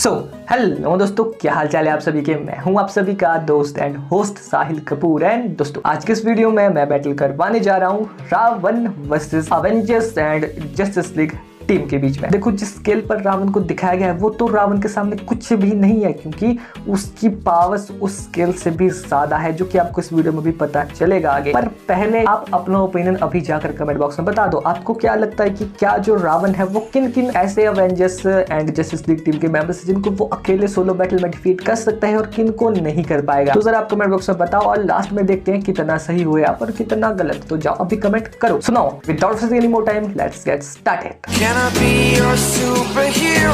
Hello दोस्तों, क्या हाल चाल है आप सभी के। मैं हूं आप सभी का दोस्त and host Sahil Kapoor. And दोस्तों, आज के इस वीडियो में मैं बैटल करवाने जा रहा हूं Ravan versus Avengers and Justice League team के बीच में। देखो, जिस स्केल पर रावण को दिखाया गया है वो तो रावण के सामने कुछ भी नहीं है, क्योंकि उसकी पावर्स उस स्केल से भी ज्यादा है, जो कि आपको इस वीडियो में भी पता चलेगा आगे। पर पहले आप अपना ओपिनियन अभी जाकर कमेंट बॉक्स में बता दो। आपको क्या लगता है कि क्या जो रावण है वो किन किन ऐसे Avengers and Justice League team के मेंबर्स हैं जिनको वो अकेले सोलो बैटल में डिफीट कर सकता है और किन को नहीं कर पाएगा। तो जरा आप कमेंट बॉक्स में बताओ और लास्ट में देखते हैं कितना सही हुआ आप और कितना गलत। तो जाओ अभी कमेंट करो। सुनाओ, without wasting any more time, let's get started. Can I be your superhero?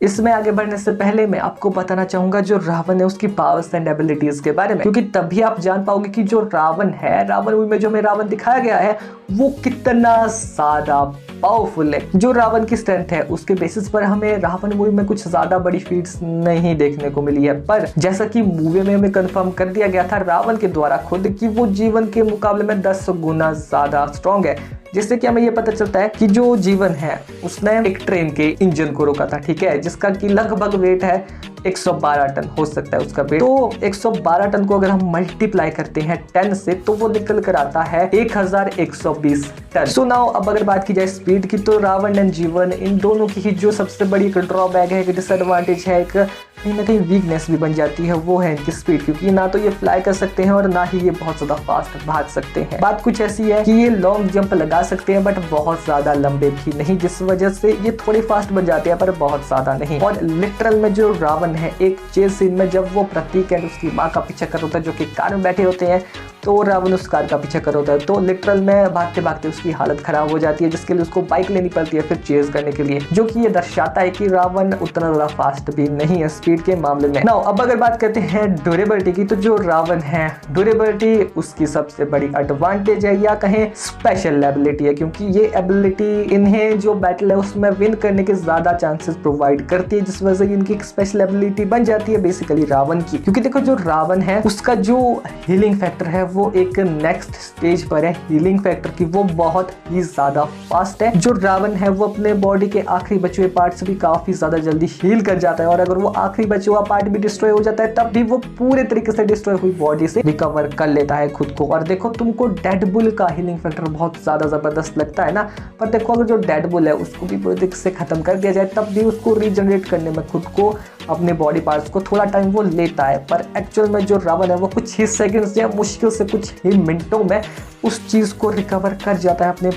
इसमें आगे बढ़ने से पहले मैं आपको बताना चाहूंगा जो रावण है उसकी पावर्स एंड एबिलिटीज के बारे में, क्योंकि तभी आप जान पाओगे कि जो रावण है, रावण मूवी में जो हमें रावण दिखाया गया है वो कितना ज्यादा पावरफुल है। जो रावण की स्ट्रेंथ है उसके बेसिस पर हमें रावण मूवी में कुछ ज्यादा बड़ी फीट्स नहीं देखने को मिली है, पर जैसा कि मूवी में हमें कंफर्म कर दिया गया था रावण के द्वारा खुद कि वो जीवन के मुकाबले में 10 गुना ज्यादा स्ट्रॉन्ग है, जिससे कि हमें ये पता चलता है कि जो जीवन है उसने एक ट्रेन के इंजन को रोका था, ठीक है, जिसका कि लगभग वेट है 112 टन हो सकता है उसका वेट। तो 112 टन को अगर हम मल्टीप्लाई करते हैं 10 से तो वो निकल कर आता है 1120 टन। सो नाउ अब अगर बात की जाए स्पीड की, तो रावण एंड जीवन इन दोनों की ही जो सबसे बड़ी एक ड्रॉबैक है, एक डिसएडवांटेज है, एक कहीं ना कहीं वीकनेस भी बन जाती है, वो है इनकी स्पीड, क्योंकि ना तो ये फ्लाई कर सकते हैं और ना ही ये बहुत ज्यादा फास्ट भाग सकते हैं। बात कुछ ऐसी है कि ये लॉन्ग जंप लगा सकते हैं बट बहुत ज्यादा लंबे भी नहीं, जिस वजह से ये थोड़ी फास्ट बन जाते हैं पर बहुत ज्यादा नहीं। और लिटरल में जो रावण है एक चेस सीन में जब वो प्रतीक एंड उसकी माँ का पीछा कर होता है, जो कि कार में बैठे होते हैं, तो रावण उस कार का पीछा कर होता है, तो लिटरल में भागते भागते उसकी हालत खराब हो जाती है, जिसके लिए उसको बाइक लेनी पड़ती है फिर चेज करने के लिए, जो कि ये दर्शाता है कि रावण उतना ज्यादा फास्ट भी नहीं है स्पीड के मामले में। नाउ अब अगर बात करते हैं ड्यूरेबिलिटी की, तो जो रावण है ड्यूरेबिलिटी उसकी सबसे बड़ी एडवांटेज है या कहें स्पेशल एबिलिटी है, क्योंकि ये एबिलिटी इन्हें जो बैटल है उसमें विन करने के ज्यादा चांसेस प्रोवाइड करती है, जिस वजह से इनकी एक स्पेशल एबिलिटी बन जाती है बेसिकली रावण की। क्योंकि देखो, जो रावण है उसका जो हीलिंग फैक्टर है वो एक नेक्स्ट स्टेज पर है हीलिंग फैक्टर की, वो बहुत ही ज्यादा फास्ट है। जो रावण है वो अपने बॉडी के आखिरी बचे हुए पार्ट से भी काफी ज्यादा जल्दी हील कर जाता है, और अगर वो आखिरी बचा हुआ पार्ट भी डिस्ट्रॉय हो जाता है तब भी वो पूरे तरीके से डिस्ट्रॉय हुई बॉडी से रिकवर कर लेता है खुद को। और देखो, तुमको डेडपुल का हीलिंग फैक्टर बहुत ज्यादा जबरदस्त लगता है ना, पर देखो अगर जो डेडपुल है उसको भी पूरे तरीके से खत्म कर दिया जाए तब भी उसको रीजनरेट करने में खुद को अपने बॉडी पार्ट्स को थोड़ा टाइम वो लेता है, पर एक्चुअल में जो रावण है वो कुछ ही सेकंड्स या मुश्किल से कुछ ही मिनटों में उस चीज को रिकवर कर जाता है, अपने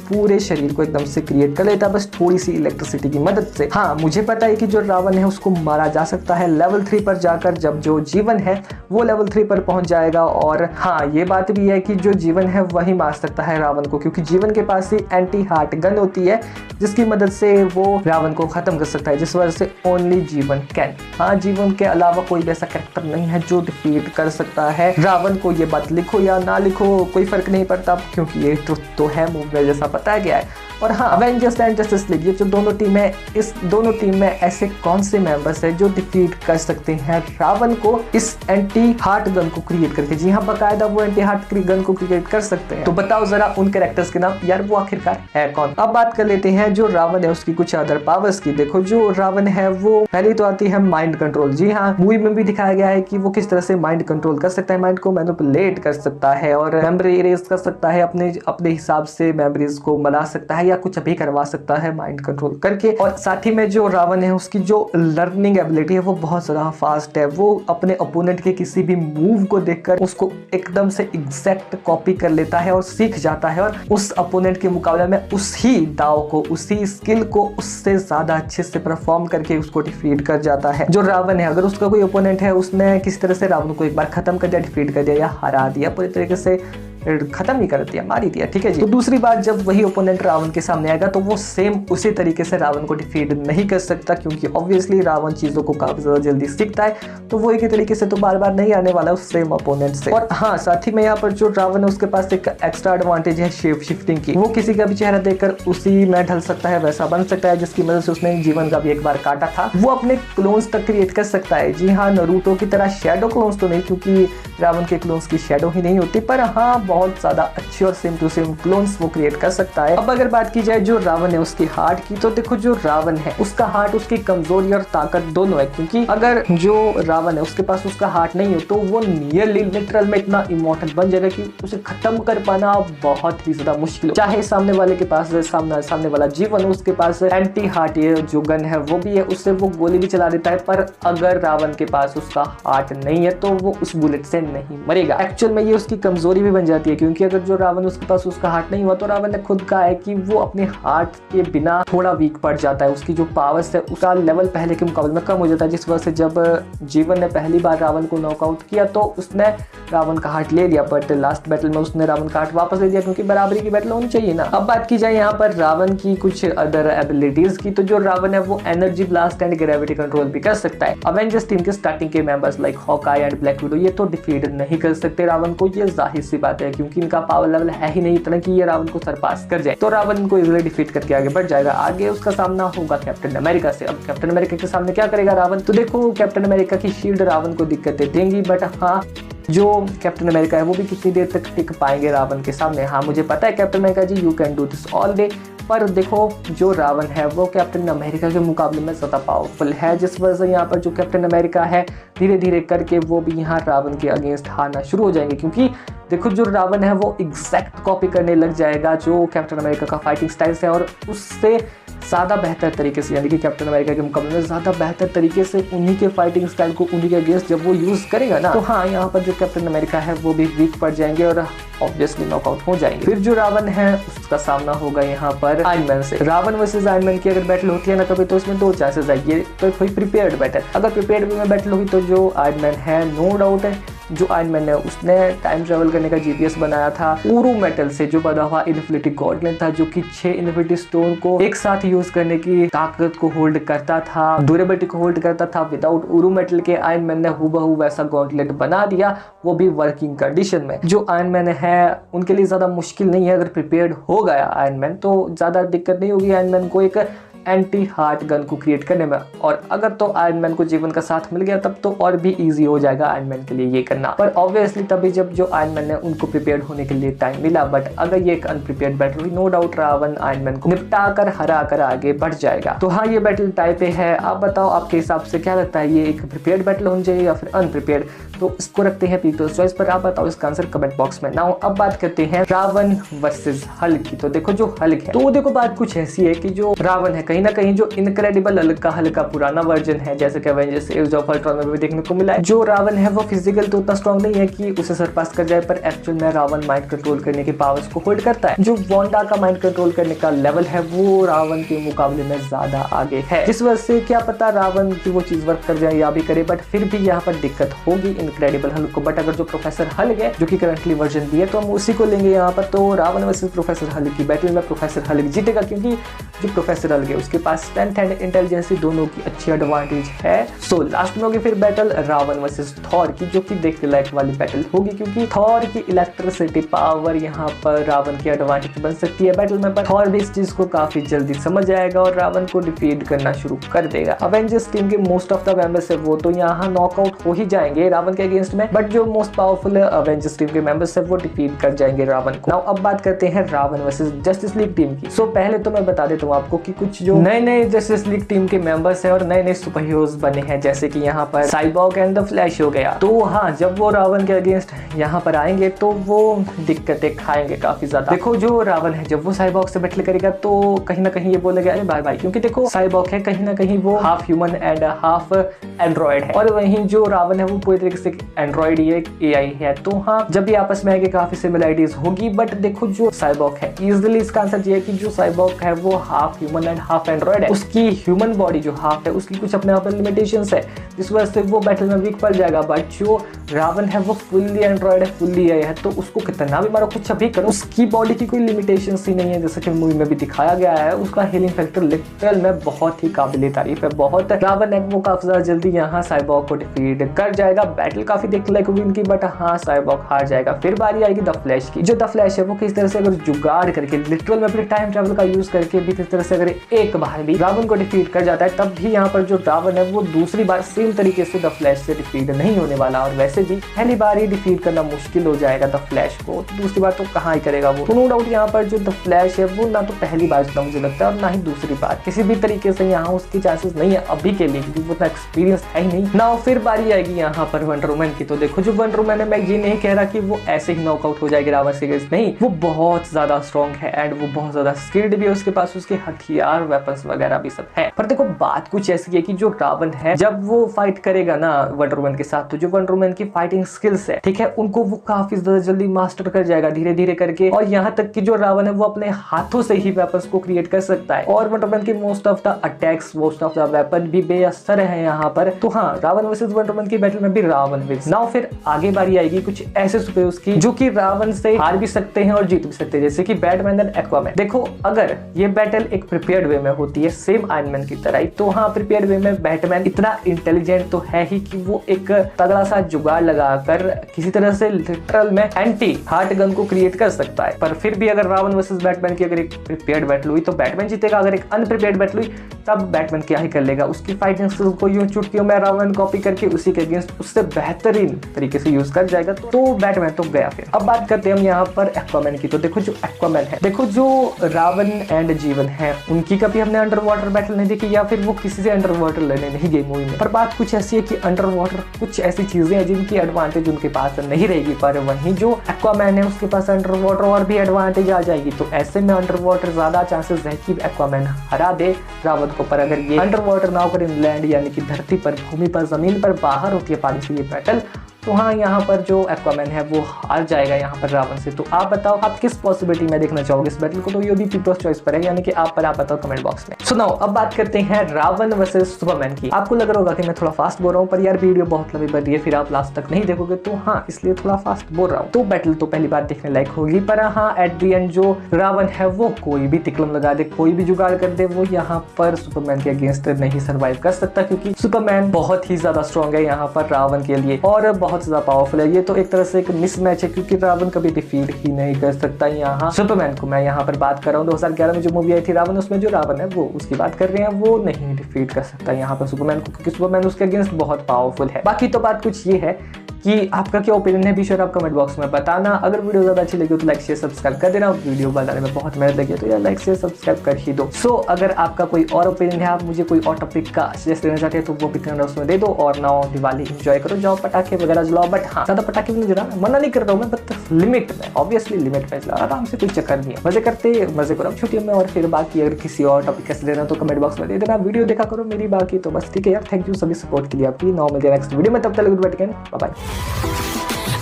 पूरे शरीर को एकदम से क्रिएट कर लेता है बस थोड़ी सी इलेक्ट्रिसिटी की मदद से। हाँ, मुझे पता है कि जो रावण है उसको मारा जा सकता है लेवल 3 पर जाकर, जब जो जीवन है वो लेवल 3 पर पहुंच जाएगा। और हाँ, ये बात भी है कि जो जीवन है वही मार सकता है रावण को, क्योंकि जीवन के पास ही एंटी हार्ट गन होती है जिसकी मदद से वो रावण को खत्म कर सकता है, जिस वजह से ओनली जीवन कैन। हाँ, जीवन के अलावा कोई भी ऐसा कैरेक्टर नहीं है जो डिफीट कर सकता है रावण को। ये बात लिखो या ना लिखो कोई फर्क नहीं पड़ता, क्योंकि ये ट्रुथ तो है, मूवी में जैसा बताया गया है। और हाँ, अवेंजर्स एंड जस्टिस लीग ये जो दोनों टीम है, इस दोनों टीम में ऐसे कौन से मेंबर्स हैं जो डिफीट कर सकते हैं रावण को इस एंटी हार्ट गन को क्रिएट करके। जी हाँ, बकायदा वो एंटी हार्ट गन को क्रिएट कर सकते हैं। तो बताओ जरा उन कैरेक्टर्स के नाम, यार वो आखिरकार है कौन। अब बात कर लेते हैं जो रावण है उसकी कुछ अदर पावर्स की। देखो, जो रावण है वो पहली तो आती है माइंड कंट्रोल। जी हाँ, मूवी में भी दिखाया गया है कि वो किस तरह से माइंड कंट्रोल कर सकता है, माइंड को मैनिपुलेट कर सकता है और मेमोरी इरेज कर सकता है, अपने हिसाब से मेमोरीज को मिला सकता है या कुछ भी करवा सकता है माइंड कंट्रोल करके। और साथ ही में जो रावण है उसकी जो लर्निंग एबिलिटी है वो बहुत ज्यादा फास्ट है। वो अपने ओपोनेंट के किसी भी मूव को देखकर उसको एकदम से एग्जैक्ट कॉपी कर लेता है और सीख जाता है, और उस ओपोनेंट के मुकाबले में उसी दाव को, उसी स्किल को उससे ज्यादा अच्छे से परफॉर्म करके उसको डिफीट कर जाता है। जो रावण है, अगर उसका कोई ओपोनेंट है, उसने किसी तरह से रावण को एक बार खत्म कर दिया, डिफीट कर दिया या हरा दिया, पूरी तरीके से खत्म ही कर दिया, मार ही दिया, ठीक है जी। तो दूसरी बार जब वही ओपोनेंट रावण के सामने आएगा तो वो सेम उसी तरीके से रावण को डिफीट नहीं कर सकता, क्योंकि ऑब्वियसली रावण चीजों को काफी ज्यादा जल्दी सीखता है, तो वो एक ही तरीके से तो बार बार नहीं आने वाला उस सेम ओपोनेंट से। और हाँ, साथ ही में यहाँ पर जो रावण है उसके पास एक एक्स्ट्रा एडवांटेज है शेप शिफ्टिंग की। वो किसी का भी चेहरा देखकर उसी में ढल सकता है, वैसा बन सकता है, जिसकी मदद से उसने जीवन का भी एक बार काटा था। वो अपने क्लोन्स तक क्रिएट कर सकता है। जी हाँ, नारुतो की तरह शैडो क्लोन्स तो नहीं, क्योंकि रावण के क्लोन्स की शैडो ही नहीं होती, पर हाँ बहुत ज्यादा अच्छे और सेम टू सेम क्लोन्स वो क्रिएट कर सकता है। अब अगर बात की जाए जो रावण है उसकी हार्ट की, तो देखो जो रावण है उसका हार्ट उसकी कमजोरी और ताकत दोनों है, क्योंकि अगर जो रावण है उसके पास उसका हार्ट नहीं हो तो वो नियरली लिटरल में इतना इमॉर्टल बन जाएगा कि उसे खत्म कर पाना बहुत ही ज्यादा मुश्किल हो। चाहे सामने वाले के पास सामने वाला जीवन उसके पास एंटी हार्ट जो गन है वो भी है, उससे वो गोली भी चला देता है, पर अगर रावण के पास उसका हार्ट नहीं है तो वो उस बुलेट से नहीं मरेगा। एक्चुअल में ये उसकी कमजोरी भी बन जाती है, क्योंकि अगर जो रावण उसके पास उसका हार्ट नहीं हुआ तो रावण ने खुद कहा है कि वो अपने हार्ट के बिना थोड़ा वीक पड़ जाता है, उसकी जो पावर्स है उसका लेवल पहले के मुकाबले में कम हो जाता है। जिस वजह से जब जीवन ने पहली बार रावण को नॉकआउट किया तो उसने रावण का हार्ट ले लिया, बट लास्ट बैटल में उसने रावण का हार्ट वापस ले लिया, क्योंकि बराबरी की बैटल होनी चाहिए ना। अब बात की जाए यहाँ पर रावण की कुछ अदर एबिलिटीज की, तो जो रावण है वो energy blast and gravity control भी कर सकता है। अवेंजर्स टीम के स्टार्टिंग के members like Hawkeye and black window ये तो डिफीट नहीं कर सकते रावण को, ये जाहिर सी बात है, क्योंकि इनका पावर लेवल है ही नहीं इतना कि ये रावण को सरपास कर जाए। तो रावण इनको इजीली डिफीट करके आगे बढ़ जाएगा। आगे उसका सामना होगा कैप्टन अमेरिका से। अब कैप्टन अमेरिका के सामने क्या करेगा रावण, तो देखो कैप्टन अमेरिका की शील्ड रावण को दिक्कतें देंगी, बट हाँ जो कैप्टन अमेरिका है वो भी कितनी देर तक टिक पाएंगे रावण के सामने। हाँ मुझे पता है Captain America ji you can do this all day, पर देखो जो रावण है वो कैप्टन अमेरिका के मुकाबले में ज़्यादा पावरफुल है, जिस वजह से यहाँ पर जो कैप्टन अमेरिका है धीरे धीरे करके वो भी यहाँ रावण के अगेंस्ट हारना शुरू हो जाएंगे, क्योंकि देखो जो रावण है वो एग्जैक्ट कॉपी करने लग जाएगा जो कैप्टन अमेरिका का फाइटिंग स्टाइल है, और उससे ज़्यादा बेहतर तरीके से, यानी कि कैप्टन अमेरिका के मुकाबले में ज़्यादा बेहतर तरीके से उन्हीं के फाइटिंग स्टाइल को उन्हीं के अगेंस्ट जब वो यूज़ करेगा ना, तो हाँ यहाँ पर जो कैप्टन अमेरिका है वो भी वीक पड़ जाएंगे और ऑब्वियसली नॉकआउट हो जाएंगे। फिर जो रावण है उसका सामना होगा यहाँ पर आयरन मैन से। रावण वर्सेस आयरन मैन की अगर बैटल होती है ना कभी, तो उसमें दो चांसेस है, ये तो कोई प्रिपेयर्ड बैटल, अगर प्रिपेयर्ड में बैटल होगी तो जो आयरन मैन है नो डाउट है जो आयरन मैन है उसने टाइम ट्रेवल करने का जीपीएस बनाया था उरू मेटल से जो बना हुआ इन्फिनिटी गॉडलेट था, जो कि 6 इन्फिनिटी स्टोन को एक साथ यूज करने की ताकत को होल्ड करता था, ड्यूरेबिलिटी को होल्ड करता था। विदाउट उरू मेटल के आयरन मैन ने हूबहू वैसा गॉडलेट बना दिया, वो भी वर्किंग कंडीशन में। जो आयरन मैन है उनके लिए ज्यादा मुश्किल नहीं है, अगर प्रिपेयर्ड हो गया आयरन मैन तो ज्यादा दिक्कत नहीं होगी आयरन मैन को एक एंटी हार्ट गन को क्रिएट करने में, और अगर तो आयरन मैन को जीवन का साथ मिल गया तब तो और भी इजी हो जाएगा आयरन मैन के लिए ये करना, पर ऑब्वियसली तभी जब जो आयरन मैन ने उनको प्रिपेयर्ड होने के लिए टाइम मिला। बट अगर ये एक अनप्रिपेयर्ड बैटल हुई no doubt Ravan Iron Man को निपटा कर हरा कर आगे बढ़ जाएगा। तो हाँ ये बैटल टाइप पे है। आप बताओ आपके हिसाब से क्या लगता है, ये एक प्रिपेयर्ड बैटल होनी चाहिए या फिर अनप्रिपेयर्ड, तो इसको रखते हैं पीपल्स चॉइस पर। आप बताओ इसका आंसर कमेंट बॉक्स में। नाउ अब बात करते हैं रावण वर्सेस हल्क की। तो देखो जो हल्क है, तो देखो बात कुछ ऐसी है कि जो रावण है कहीं ना कहीं जो इनक्रेडिबल हल्क का पुराना वर्जन है, जैसे कि एवेंजर्स एज ऑफ अल्ट्रॉन में भी देखने को मिला है। जो रावण है वो फिजिकल तो उतना स्ट्रॉन्ग नहीं है कि उसे सरपास कर जाए, पर एक्चुअल में रावण माइंड कंट्रोल करने के पावर्स को होल्ड करता है। जो वांडा का माइंड कंट्रोल करने का लेवल है वो रावण के मुकाबले में ज्यादा आगे है, जिस वजह से क्या पता रावण की वो चीज वर्क कर जाए या भी करे, बट फिर भी यहाँ पर दिक्कत होगी इनक्रेडिबल हल्क को। बट अगर जो प्रोफेसर हल्क है जो कि करंटली वर्जन भी है तो हम उसी को लेंगे यहाँ पर। तो रावण वर्सेस प्रोफेसर हल्क की बैटल में प्रोफेसर हल्क जीतेगा, क्योंकि जो प्रोफेसर हल्क है उसके पास स्ट्रेंथ एंड इंटेलिजेंसी दोनों की अच्छी एडवांटेज है। सो लास्ट में होगी फिर बैटल रावण वर्सेस थॉर की, जो कि देखने लायक वाली बैटल होगी, क्योंकि थॉर की इलेक्ट्रिसिटी पावर यहाँ पर रावण की एडवांटेज बन सकती है बैटल में। पर थॉर भी इस चीज को काफी जल्दी समझ जाएगा और रावण को डिफीट करना शुरू कर देगा। अवेंजर्स टीम के मोस्ट ऑफ द मेंबर्स है वो तो यहाँ नॉकआउट हो ही जाएंगे रावण के अगेंस्ट में, बट जो मोस्ट पावरफुल अवेंजर्स टीम के मेंबर्स है वो डिफीट कर जाएंगे रावण को। नाउ अब बात करते हैं Ravan versus Justice League team की। सो पहले तो मैं बता देता हूँ आपको कि कुछ जो नए जस्टिस लीग टीम के मेंबर्स है और नए सुपर हीरोज बने हैं, जैसे कि यहाँ पर साइबॉर्ग एंड द फ्लैश हो गया। तो हाँ जब वो रावण के अगेंस्ट यहाँ पर आएंगे तो वो दिक्कतें खाएंगे काफी ज्यादा। देखो जो रावण है जब वो साइबॉर्ग से बैटल करेगा तो कहीं ना कहीं ये बोलेगा अरे भाई भाई, क्योंकि देखो साइबॉर्ग है कहीं ना कहीं वो half human and half Android है, और वहीं जो रावण है वो पूरी तरीके से एंड्रॉइड ये एआई है। तो हाँ जब भी आपस में आएंगे काफी सिमिलरिटीज होगी, बट देखो जो साइबॉर्ग है इजिली इसका आंसर ये है कि जो साइबॉर्ग है वो half human and half Android है, उसकी ह्यूमन बॉडी जो हाफ है उसकी कुछ अपने आप में लिमिटेशंस है, जिस वजह से वो बैटल में वीक पड़ जाएगा। बट जो रावण है वो फुल्ली एंड्रॉइड है, फुल्ली एआई है, तो उसको कितना भी मारो कुछ भी करो उसकी बॉडी की कोई लिमिटेशंस ही नहीं है, जैसे कि मूवी में भी दिखाया गया है। उसका हीलिंग फैक्टर लिटरल में बहुत ही काबिल तारीफ है, बहुत। रावण है वो काफी ज्यादा जल्दी यहाँ साइबॉर्ग को डिफीट कर जाएगा। बैटल काफी देखने लायक होगी इनकी, बट हाँ साइबॉर्ग हार जाएगा। फिर बारी आएगी द फ्लैश की। जो द फ्लैश है वो किस तरह से अगर जुगाड़ करके लिटरल में अपने टाइम ट्रैवल का यूज करके भी किस तरह से अगर एक एक बार भी रावण को डिफीट कर जाता है, तब भी यहाँ पर जो रावण है वो दूसरी बार सेम तरीके से द फ्लैश से डिफीट नहीं होने वाला। और वैसे भी पहली बार ही डिफीट करना मुश्किल हो जाएगा द फ्लैश को, तो दूसरी बार तो कहाँ ही करेगा वो। नो डाउट यहाँ पर जो द फ्लैश है वो ना तो पहली बार जितना मुझे लगता है और ना ही दूसरी बार, किसी भी तरीके से यहाँ उसकी चांसेस नहीं है अभी के लिए, क्योंकि वो इतना एक्सपीरियंस है ही नहीं ना। फिर बारी आएगी यहाँ पर वंडर वुमन की। तो देखो जो वंडर वुमन है, मैं ये नहीं कह रहा कि वो ऐसे ही नॉकआउट हो जाएगी रावण से, नहीं, वो बहुत ज्यादा स्ट्रॉन्ग है एंड वो बहुत ज्यादा स्किल्ड भी है, उसके पास उसके हथियार वेपन्स वगैरह भी सब है। पर देखो बात कुछ ऐसी है कि जो रावण है जब वो फाइट करेगा ना वंडर वुमन के साथ, तो जो वंडर वुमन की फाइटिंग स्किल्स है, ठीक है, उनको वो काफी ज्यादा जल्दी मास्टर कर जाएगा धीरे धीरे करके। और यहाँ तक कि जो रावण है वो अपने हाथों से ही वेपन्स को क्रिएट कर सकता है और वंडर वुमन के most of the attacks, most of the weapon भी बेअसर है यहाँ पर। तो हाँ, रावण वर्सेस वंडर वुमन की बैटल में भी रावण विन्स। नाउ फिर आगे बारी आएगी कुछ ऐसे सुपरहीरोज की जो कि रावण से हार भी सकते हैं और जीत भी सकते हैं, जैसे कि बैटमैन एंड एक्वामैन। देखो अगर ये बैटल एक प्रिपेयर्ड वे में होती है सेम आयरन मैन की तरह ही, तो हाँ प्रिपेयर्ड वे में बैटमैन इतना इंटेलिजेंट तो है ही कि वो एक तगड़ा सा जुगाड़ लगाकर किसी तरह से लिटरल में एंटी हार्ट गन को क्रिएट कर सकता है। पर फिर भी अगर रावण वर्सेस बैटमैन की अगर एक प्रिपेयर्ड बैटल हुई तो बैटमैन जीतेगा, अगर एक अनप्रिपेयर्ड बैटल हुई तब बैटमैन क्या ही कर लेगा, उसकी फाइटिंग स्किल्स को यूं चुटकियों में रावण कॉपी करके उसी के अगेंस्ट उससे बेहतरीन तरीके से यूज कर जाएगा, तो बैटमैन तो गया। फिर अब बात करते हैं हम यहाँ पर एक्वामैन की। तो देखो जो एक्वामैन है, देखो जो रावण एंड जीवन है, उनकी कभी हमने अंडर वाटर बैटल नहीं देखी या फिर वो किसी से अंडर वाटर लड़ने नहीं गई मूवी में। पर बात कुछ ऐसी है कि अंडर वाटर कुछ ऐसी चीजें हैं जिनकी एडवांटेज उनके पास नहीं रहेगी, पर वहीं जो एक्वामैन है उसके पास अंडर वाटर और भी एडवांटेज आ जाएगी। तो ऐसे में अंडर वाटर ज्यादा चांसेस है कि एक्वामैन हरा दे रावण को। पर अगर ये अंडर वाटर ना होकर इंग्लैंड यानी कि धरती पर, भूमि पर, जमीन पर बाहर होती है पानी से ये बैटल, तो हाँ यहाँ पर जो एक्वामैन है वो हार जाएगा यहाँ पर रावण से। तो आप बताओ आप किस पॉसिबिलिटी में देखना चाहोगे इस बैटल को, तो ये भी पीपल्स चॉइस पर है, यानी कि आप बताओ कमेंट बॉक्स में। सुनाओ अब बात करते हैं रावण वर्सेस सुपरमैन की। आपको लग रहा होगा कि मैं थोड़ा फास्ट बोल रहा हूँ, पर यार वीडियो बहुत लंबी बन रही है, फिर आप लास्ट तक नहीं देखोगे, तो हाँ इसलिए थोड़ा फास्ट बोल रहा हूँ। तो बैटल तो पहली बार देखने लायक होगी, पर हाँ एट दी एंड जो रावण है वो कोई भी तिकलम लगा दे, कोई भी जुगाड़ कर दे, वो यहाँ पर सुपरमैन के अगेंस्ट नहीं सर्वाइव कर सकता, क्योंकि सुपरमैन बहुत ही ज्यादा स्ट्रॉन्ग है यहाँ पर रावण के लिए और बहुत ज्यादा पावरफुल है। ये तो एक तरह से एक मिसमैच है, क्योंकि रावण कभी डिफीट ही नहीं कर सकता यहाँ सुपरमैन को। मैं यहाँ पर बात कर रहा हूँ 2011 में जो मूवी आई थी रावण, उसमें जो रावण है वो उसकी बात कर रहे हैं, वो नहीं डिफीट कर सकता यहाँ पर सुपरमैन को, क्योंकि सुपरमैन उसके अगेंस्ट बहुत पावरफुल है। बाकी तो बात कुछ ये है कि आपका क्या ओपिनियन है, भी श्योर आप कमेंट बॉक्स में बताना। अगर वीडियो ज्यादा अच्छी लगी तो लाइक शेयर सब्सक्राइब कर देना, वीडियो बनाने में बहुत मेहनत लगी है तो यार लाइक शेयर सब्सक्राइब कर ही दो। सो अगर आपका कोई और ओपिनियन है, आप मुझे कोई और टॉपिक का सजेस्ट देना चाहते हैं तो वो भी कमेंट बॉक्स में दे दो। और नाउ दिवाली एंजॉय करो, जाओ पटाखे वगैरह जलाओ, बट हाँ ज्यादा पटाखे भी नहीं जलाना, मना नहीं कर रहा हूँ मैं, बट लिमिट में, ऑब्वियसली लिमिट में चला, आराम से, कोई चक्कर नहीं है, मजे करते मजे करो छुट्टियों में। और फिर बाकी अगर किसी और टॉपिक का देना तो कमेंट बॉक्स में दे देना, वीडियो देखा करो मेरी। बाकी तो बस ठीक है यार, थैंक यू सभी सपोर्ट के लिए आपकी। नाउ मिलते हैं नेक्स्ट वीडियो में, तब तक गुड बाय, बाय।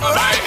Alright.